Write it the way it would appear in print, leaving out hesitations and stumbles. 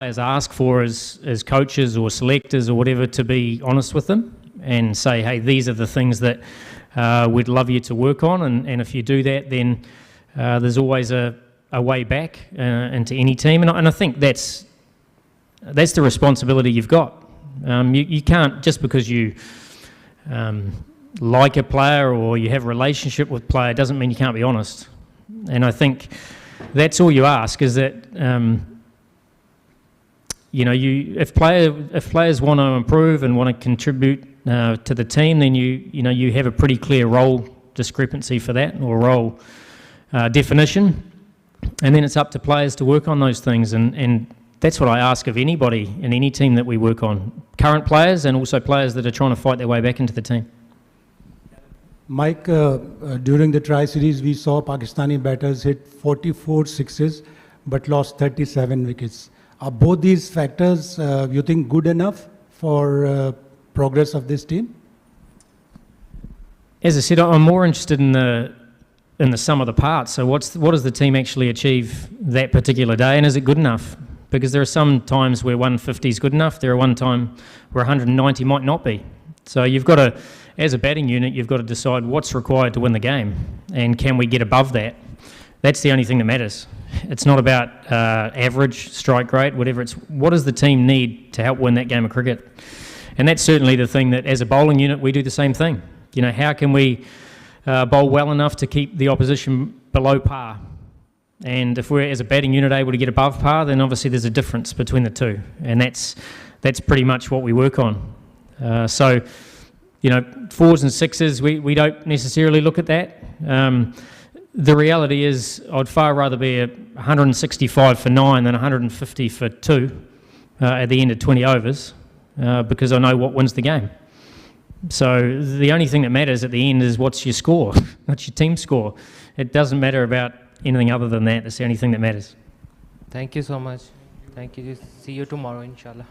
players ask for as coaches or selectors or whatever, to be honest with them and say, hey, these are the things that we'd love you to work on, and if you do that, then there's always a way back into any team, and I think that's the responsibility you've got. You can't, just because you like a player or you have a relationship with a player, doesn't mean you can't be honest. And I think that's all you ask, is that if players want to improve and want to contribute to the team, then you have a pretty clear role discrepancy for that, or role definition, and then it's up to players to work on those things, and that's what I ask of anybody in any team that we work on, current players and also players that are trying to fight their way back into the team. Mike, during the Tri-Series, we saw Pakistani batters hit 44 sixes but lost 37 wickets. Are both these factors, you think, good enough for progress of this team? As I said, I'm more interested in the sum of the parts. So what does the team actually achieve that particular day, and is it good enough? Because there are some times where 150 is good enough. There are one time where 190 might not be. So you've got to, as a batting unit, you've got to decide what's required to win the game, and can we get above that? That's the only thing that matters. It's not about average, strike rate, whatever. It's what does the team need to help win that game of cricket? And that's certainly the thing that, as a bowling unit, we do the same thing. How can we bowl well enough to keep the opposition below par? And if we're, as a batting unit, able to get above par, then obviously there's a difference between the two, and that's pretty much what we work on. So, fours and sixes, we don't necessarily look at that. The reality is, I'd far rather be 165 for 9 than 150 for 2 at the end of 20 overs, because I know what wins the game. So the only thing that matters at the end is what's your score, what's your team score. It doesn't matter about anything other than that. That's the only thing that matters. Thank you so much. Thank you. See you tomorrow, inshallah.